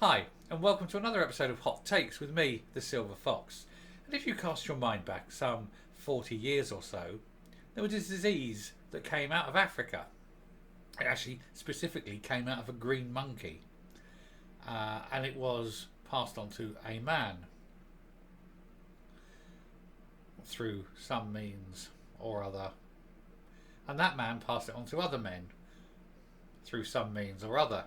Hi, and welcome to another episode of Hot Takes with me, the Silver Fox. And if you cast your mind back some 40 years or so, there was this disease that came out of Africa. It actually specifically came out of a green monkey. And it was passed on to a man through some means or other. And that man passed it on to other men through some means or other.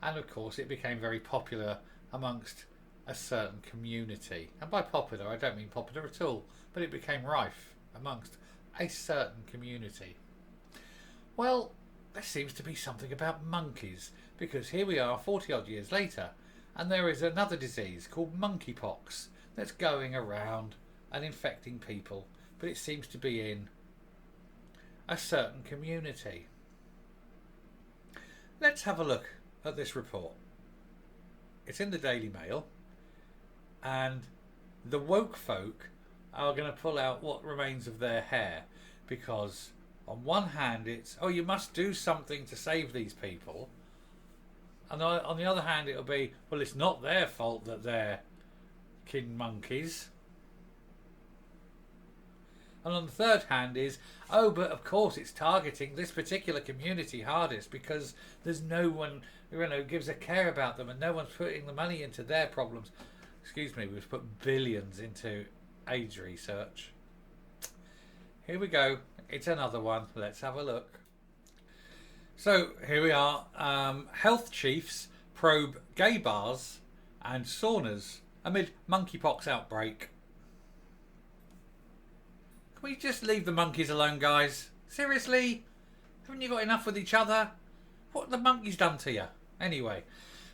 And of course it became very popular amongst a certain community. And by popular I don't mean popular at all, but it became rife amongst a certain community. Well, there seems to be something about monkeys, because here we are 40 odd years later and there is another disease called monkeypox that's going around and infecting people, but it seems to be in a certain community. Let's have a look at this report. It's in the Daily Mail, and the woke folk are going to pull out what remains of their hair, because on one hand it's, oh, you must do something to save these people, and on the other hand it'll be, well, it's not their fault that they're kin monkeys. And on the third hand is, oh, but of course it's targeting this particular community hardest because there's no one, gives a care about them, and no one's putting the money into their problems. Excuse me, we've put billions into AIDS research. Here we go. It's another one. Let's have a look. So here we are. Health chiefs probe gay bars and saunas amid monkeypox outbreak. Can we just leave the monkeys alone, guys? Seriously? Haven't you got enough with each other? What have the monkeys done to you? Anyway,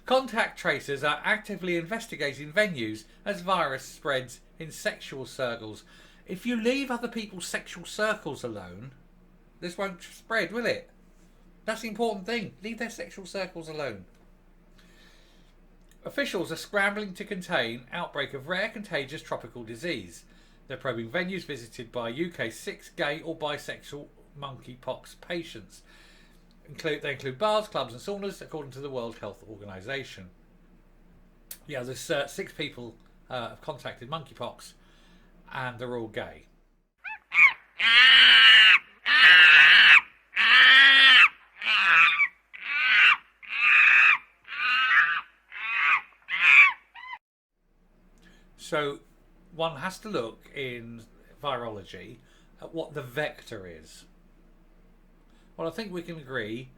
contact tracers are actively investigating venues as virus spreads in sexual circles. If you leave other people's sexual circles alone, this won't spread, will it? That's the important thing. Leave their sexual circles alone. Officials are scrambling to contain outbreak of rare contagious tropical disease. They're probing venues visited by UK 6 gay or bisexual monkeypox patients. They include bars, clubs and saunas, according to the World Health Organization. Yeah, there's 6 people have contacted monkeypox, and they're all gay. So one has to look in virology at what the vector is. Well, I think we can agree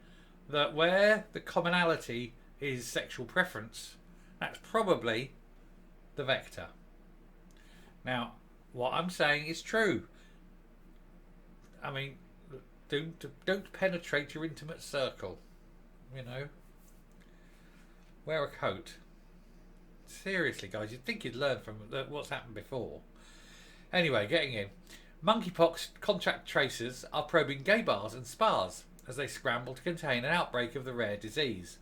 that where the commonality is sexual preference, that's probably the vector. Now, what I'm saying is true. I mean, don't penetrate your intimate circle. Wear a coat. Seriously, guys, you'd think you'd learn from what's happened before. Anyway, getting in. Monkeypox contact tracers are probing gay bars and spas as they scramble to contain an outbreak of the rare disease.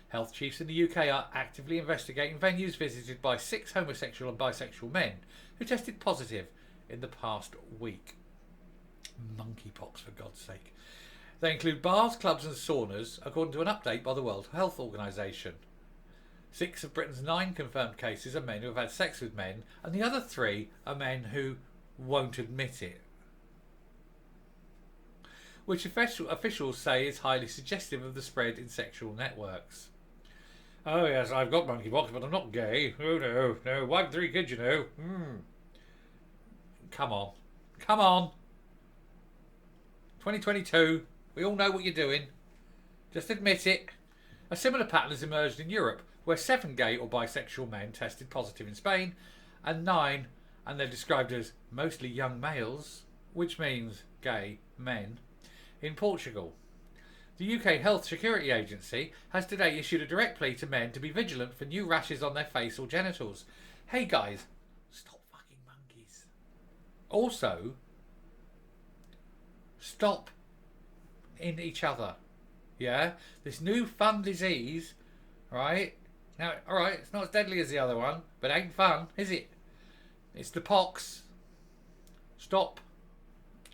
Health chiefs in the UK are actively investigating venues visited by 6 homosexual and bisexual men who tested positive in the past week. Monkeypox, for God's sake. They include bars, clubs and saunas, according to an update by the World Health Organization. 6 of Britain's 9 confirmed cases are men who have had sex with men, and the other 3 are men who won't admit it, which officials say is highly suggestive of the spread in sexual networks. Oh yes, I've got monkeypox, but I'm not gay. Oh no, wife 3 kids, you know. Come on. 2022, we all know what you're doing. Just admit it. A similar pattern has emerged in Europe, where 7 gay or bisexual men tested positive in Spain, and 9, and they're described as mostly young males, which means gay men, in Portugal. The UK Health Security Agency has today issued a direct plea to men to be vigilant for new rashes on their face or genitals. Hey guys, stop fucking monkeys. Also, stop in each other. Yeah? This new fun disease, right? Now, alright, it's not as deadly as the other one, but it ain't fun, is it? It's the pox. Stop.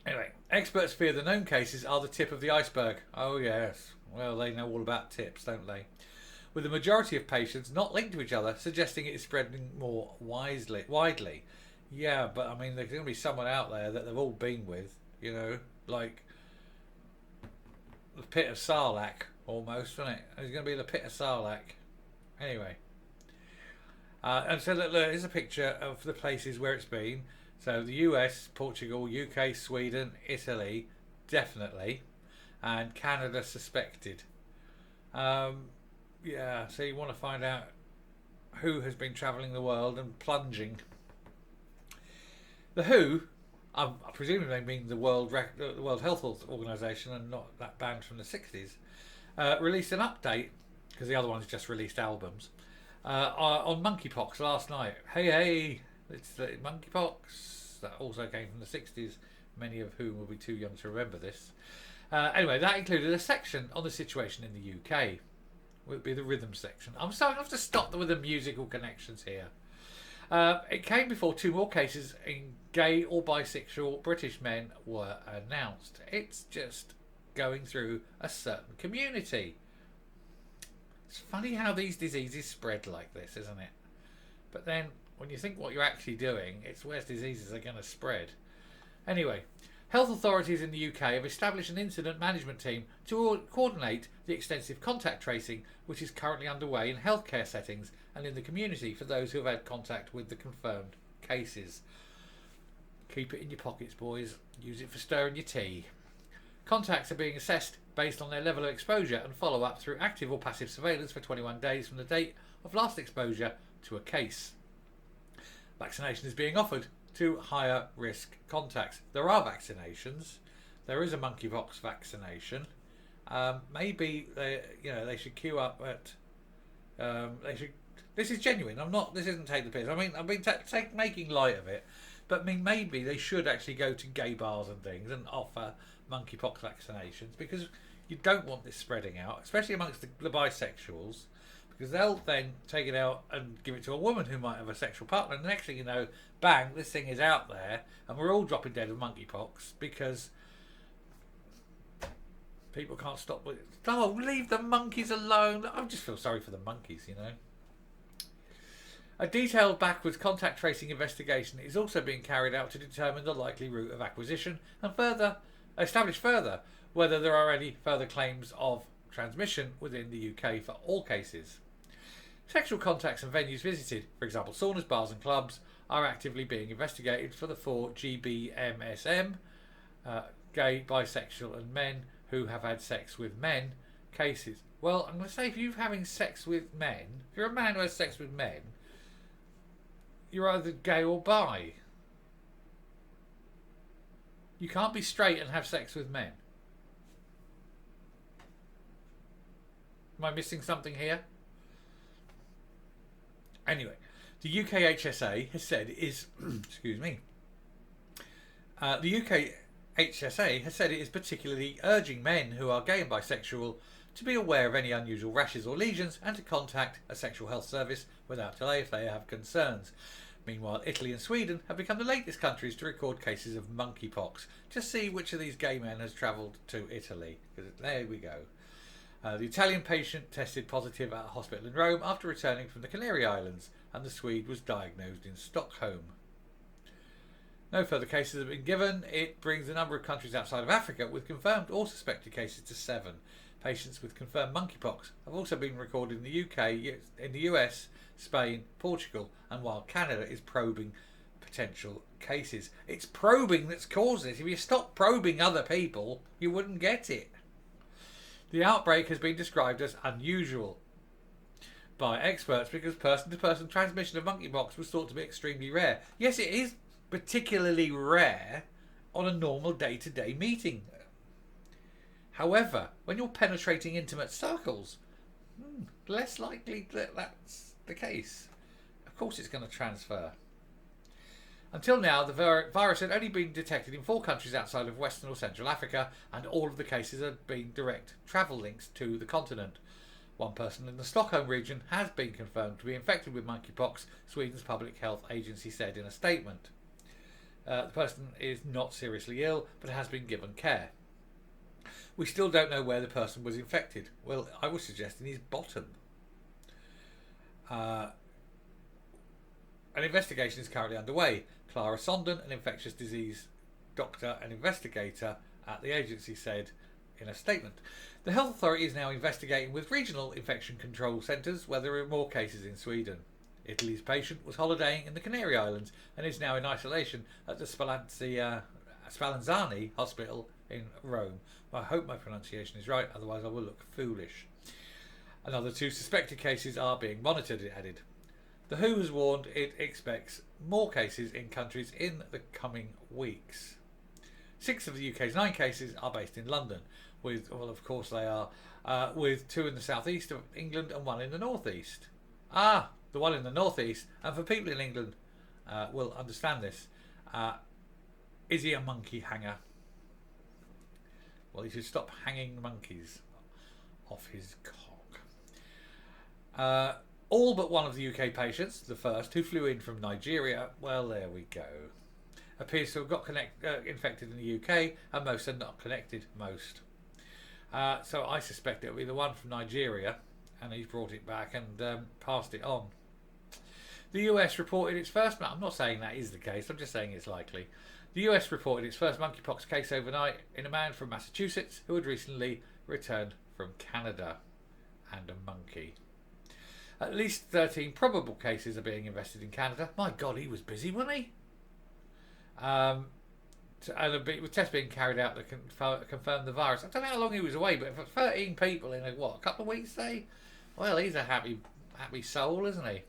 Anyway, experts fear the known cases are the tip of the iceberg. Oh yes, well, they know all about tips, don't they? with the majority of patients not linked to each other, suggesting it is spreading more widely. Yeah, but I mean, there's going to be someone out there that they've all been with, like the pit of Sarlacc, almost, isn't it? It's going to be the pit of Sarlacc. Anyway. And so look, here's a picture of the places where it's been. So the US, Portugal, UK, Sweden, Italy, definitely, and Canada suspected. Yeah, so you want to find out who has been travelling the world and plunging. The WHO, I presume they mean the World Health Organization and not that band from the 60s, released an update, because the other ones just released albums, on monkeypox last night. Hey, it's the monkeypox that also came from the 60s, many of whom will be too young to remember this. Anyway, that included a section on the situation in the UK. Would be the rhythm section. I'm starting to have to stop with the musical connections here. It came before 2 more cases in gay or bisexual British men were announced. It's just going through a certain community. It's funny how these diseases spread like this, isn't it? But then, when you think what you're actually doing, it's where diseases are going to spread. Anyway, health authorities in the UK have established an incident management team to coordinate the extensive contact tracing which is currently underway in healthcare settings and in the community for those who have had contact with the confirmed cases. Keep it in your pockets, boys. Use it for stirring your tea. Contacts are being assessed based on their level of exposure and follow up through active or passive surveillance for 21 days from the date of last exposure to a case. Vaccination is being offered to higher risk contacts. There are vaccinations. There is a monkeypox vaccination. Maybe they should queue up at. They should. This is genuine. This isn't take the piss. I mean, I've been making light of it, but I mean maybe they should actually go to gay bars and things and offer monkeypox vaccinations, because you don't want this spreading out, especially amongst the bisexuals, because they'll then take it out and give it to a woman who might have a sexual partner, and the next thing you know, bang, this thing is out there and we're all dropping dead of monkeypox because people can't stop with it. Oh, leave the monkeys alone. I just feel sorry for the monkeys, A detailed backwards contact tracing investigation is also being carried out to determine the likely route of acquisition and establish further whether there are any further claims of transmission within the UK for all cases. Sexual contacts and venues visited, for example saunas, bars and clubs, are actively being investigated for the 4 GBMSM, gay, bisexual and men who have had sex with men cases. Well, I'm going to say if you're having sex with men, if you're a man who has sex with men, you're either gay or bi. You can't be straight and have sex with men. Am I missing something here? Anyway, the UK HSA has said it is excuse me. The UK HSA has said it is particularly urging men who are gay and bisexual to be aware of any unusual rashes or lesions and to contact a sexual health service without delay if they have concerns. Meanwhile, Italy and Sweden have become the latest countries to record cases of monkeypox. Just see which of these gay men has travelled to Italy. Because there we go. The Italian patient tested positive at a hospital in Rome after returning from the Canary Islands, and the Swede was diagnosed in Stockholm. No further cases have been given. It brings the number of countries outside of Africa with confirmed or suspected cases to 7. Patients with confirmed monkeypox have also been recorded in the UK, in the US, Spain, Portugal, and while Canada is probing potential cases. It's probing that's caused this. If you stop probing other people, you wouldn't get it. The outbreak has been described as unusual by experts because person-to-person transmission of monkeypox was thought to be extremely rare. Yes, it is particularly rare on a normal day-to-day meeting. However, when you're penetrating intimate circles, less likely that that's the case. Of course it's going to transfer. Until now, the virus had only been detected in 4 countries outside of Western or Central Africa, and all of the cases had been direct travel links to the continent. One person in the Stockholm region has been confirmed to be infected with monkeypox, Sweden's public health agency said in a statement. The person is not seriously ill, but has been given care. We still don't know where the person was infected. Well, I was suggesting his bottom. Uh, an investigation is currently underway. Clara Sondon, an infectious disease doctor and investigator at the agency, said in a statement. The health authority is now investigating with regional infection control centres whether there are more cases in Sweden. Italy's patient was holidaying in the Canary Islands and is now in isolation at the Spallanzani Hospital in Rome. I hope my pronunciation is right, otherwise I will look foolish. Another 2 suspected cases are being monitored, it added. The WHO has warned it expects more cases in countries in the coming weeks. 6 of the UK's 9 cases are based in London, with, well, of course they are, with 2 in the southeast of England and 1 in the northeast. Ah, the one in the northeast, and for people in England will understand this, is he a monkey hanger? Well, he should stop hanging monkeys off his cock. All but one of the UK patients, the first, who flew in from Nigeria, well, there we go, appears to have got infected in the UK, and most are not connected, most. So I suspect it'll be the one from Nigeria, and he's brought it back and passed it on. The US reported its first, I'm not saying that is the case, I'm just saying it's likely. The US reported its first monkeypox case overnight in a man from Massachusetts who had recently returned from Canada, and a monkey. At least 13 probable cases are being investigated in Canada. My God, he was busy, wasn't he? And with tests being carried out that confirm the virus. I don't know how long he was away, but for 13 people in a couple of weeks, say? Well, he's a happy soul, isn't he?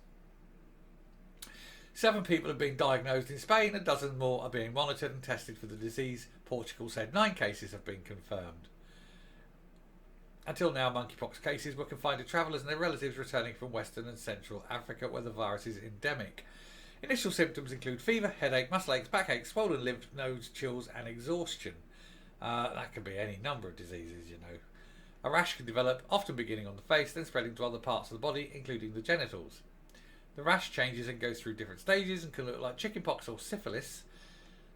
7 people have been diagnosed in Spain, a dozen more are being monitored and tested for the disease. Portugal said 9 cases have been confirmed. Until now, monkeypox cases were confined to travellers and their relatives returning from Western and Central Africa, where the virus is endemic. Initial symptoms include fever, headache, muscle aches, backache, swollen lymph nodes, chills and exhaustion. That could be any number of diseases, you know. A rash can develop, often beginning on the face, then spreading to other parts of the body, including the genitals. The rash changes and goes through different stages and can look like chickenpox or syphilis.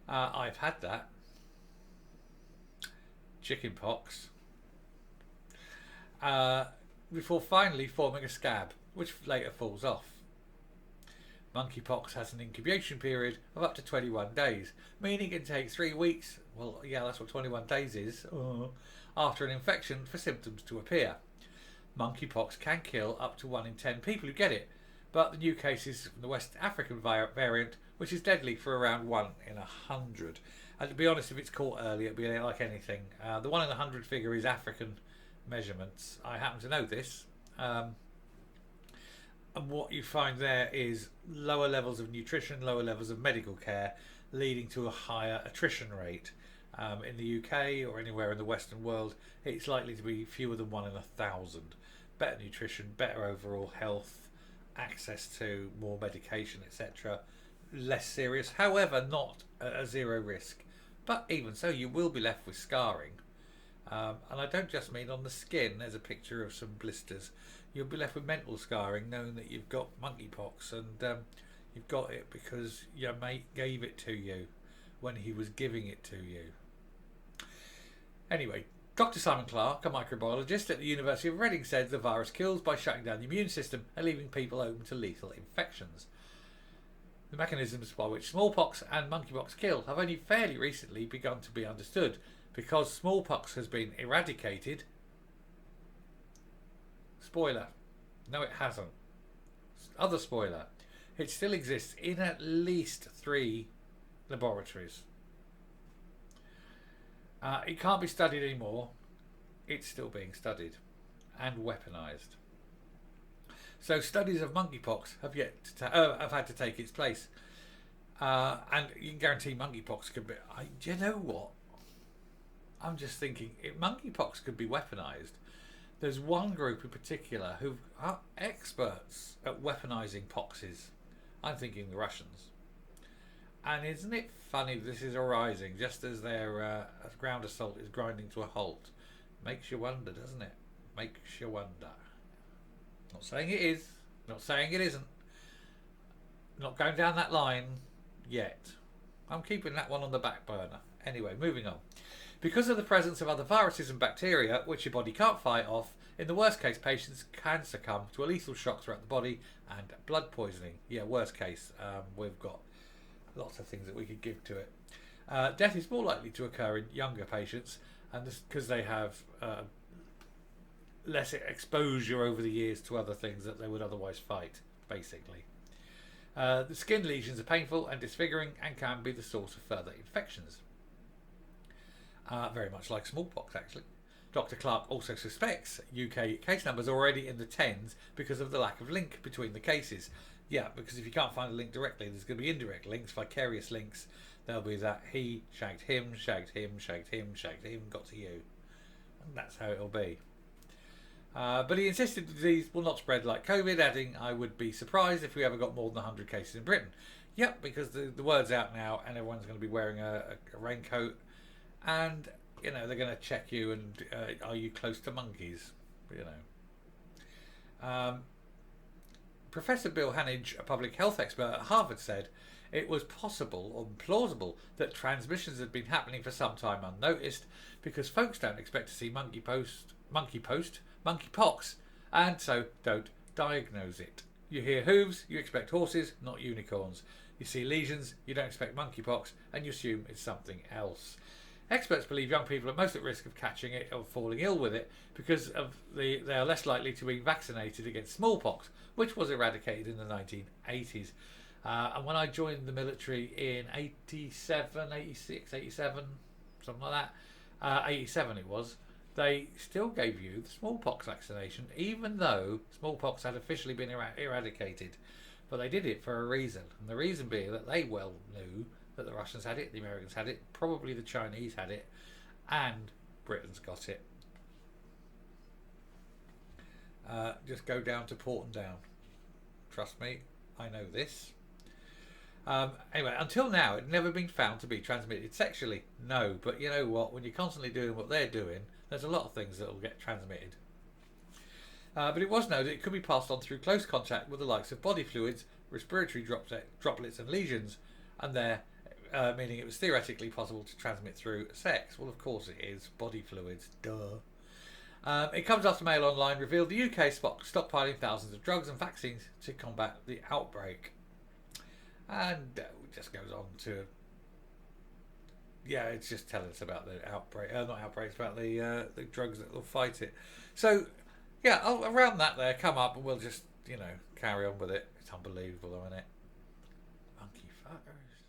I've had that. Chickenpox. Before finally forming a scab, which later falls off. Monkeypox has an incubation period of up to 21 days, meaning it takes 3 weeks, well, yeah, that's what 21 days is, after an infection for symptoms to appear. Monkeypox can kill up to 1 in 10 people who get it, but the new cases from the West African variant, which is deadly for around 1 in 100. And to be honest, if it's caught early, it'll be like anything. The 1 in 100 figure is African measurements. I happen to know this. And what you find there is lower levels of nutrition, lower levels of medical care, leading to a higher attrition rate. In the UK or anywhere in the Western world, it's likely to be fewer than 1 in 1,000. Better nutrition, better overall health, access to more medication, etc. Less serious, however, not a zero risk. But even so, you will be left with scarring. And I don't just mean on the skin. There's a picture of some blisters. You'll be left with mental scarring, knowing that you've got monkeypox, and you've got it because your mate gave it to you when he was giving it to you. Anyway, Dr. Simon Clark, a microbiologist at the University of Reading, said the virus kills by shutting down the immune system and leaving people open to lethal infections. The mechanisms by which smallpox and monkeypox kill have only fairly recently begun to be understood. Because smallpox has been eradicated. Spoiler. No, it hasn't. Other spoiler. It still exists in at least 3 laboratories. It can't be studied anymore. It's still being studied and weaponized. So studies of monkeypox have have had to take its place. And you can guarantee monkeypox could be... do you know what? I'm just thinking, if monkeypox could be weaponized, there's one group in particular who are experts at weaponizing poxes. I'm thinking the Russians. And isn't it funny this is arising just as their ground assault is grinding to a halt? Makes you wonder, doesn't it? Makes you wonder. Not saying it is, not saying it isn't. Not going down that line yet. I'm keeping that one on the back burner. Anyway, moving on. Because of the presence of other viruses and bacteria, which your body can't fight off, in the worst case, patients can succumb to a lethal shock throughout the body and blood poisoning. Yeah, worst case. We've got lots of things that we could give to it. Death is more likely to occur in younger patients, and because they have less exposure over the years to other things that they would otherwise fight, basically. The skin lesions are painful and disfiguring and can be the source of further infections. Very much like smallpox, actually. Dr. Clark also suspects UK case numbers are already in the tens because of the lack of link between the cases. Yeah, because if you can't find a link directly, there's going to be indirect links, vicarious links. There'll be that he shagged him, shagged him, shagged him, shagged him, got to you. And that's how it'll be. But he insisted the disease will not spread like COVID, adding, I would be surprised if we ever got more than 100 cases in Britain. Yep, because the word's out now and everyone's going to be wearing a raincoat and, you know, they're going to check you and are you close to monkeys, you know. Professor Bill Hanage, a public health expert at Harvard, said it was possible or plausible that transmissions had been happening for some time unnoticed because folks don't expect to see monkeypox, and so don't diagnose it. You hear hooves, you expect horses, not unicorns. You see lesions, you don't expect monkeypox, and you assume it's something else. Experts believe young people are most at risk of catching it or falling ill with it because they are less likely to be vaccinated against smallpox, which was eradicated in the 1980s. And when I joined the military in 87, 86, 87, something like that, 87 it was, they still gave you the smallpox vaccination, even though smallpox had officially been eradicated. But they did it for a reason. And the reason being that they well knew that the Russians had it, the Americans had it, probably the Chinese had it, and Britain's got it. Just go down to Porton Down. Trust me, I know this. Anyway, until now, it had never been found to be transmitted sexually. No, but you know what? When you're constantly doing what they're doing, there's a lot of things that will get transmitted. But it was known that it could be passed on through close contact with the likes of body fluids, respiratory droplets and lesions, and meaning it was theoretically possible to transmit through sex. Well, of course it is. Body fluids, duh. It comes after Mail Online revealed the UK stockpiling thousands of drugs and vaccines to combat the outbreak. And it just goes on to, yeah, it's just telling us about the outbreak, not outbreaks, about the drugs that will fight it. So, yeah, around that there, come up and we'll just, you know, carry on with it. It's unbelievable, though, isn't it? Monkey fuckers.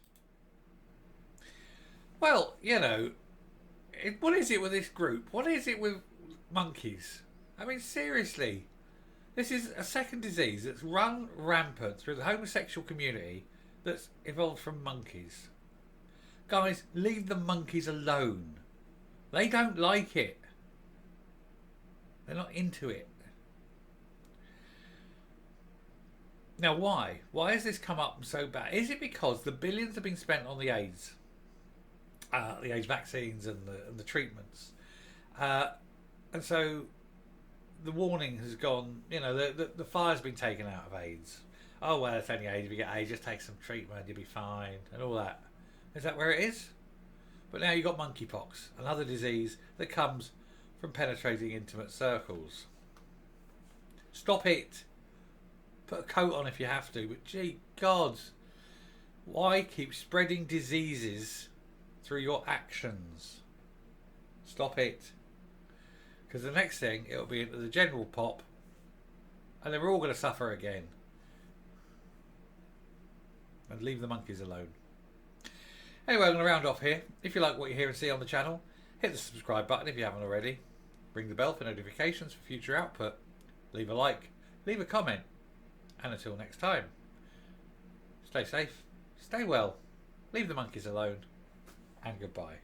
Well, you know, what is it with this group? What is it with monkeys? I mean, seriously. This is a second disease that's run rampant through the homosexual community that's evolved from monkeys. Guys, leave the monkeys alone. They don't like it. They're not into it. Now, why? Why has this come up so bad? Is it because the billions have been spent on the AIDS vaccines and the treatments, and so the warning has gone? You know, the fire's been taken out of AIDS. Oh well, it's only AIDS. If you get AIDS, just take some treatment, you'll be fine, and all that. Is that where it is? But now you've got monkeypox, another disease that comes from penetrating intimate circles. Stop it. Put a coat on if you have to, but gee God, why keep spreading diseases through your actions? Stop it. Because the next thing, it'll be into the general pop, and then we're all going to suffer again. And leave the monkeys alone. Anyway, I'm going to round off here. If you like what you hear and see on the channel, hit the subscribe button if you haven't already. Ring the bell for notifications for future output. Leave a like, leave a comment. And until next time, stay safe, stay well, leave the monkeys alone, and goodbye.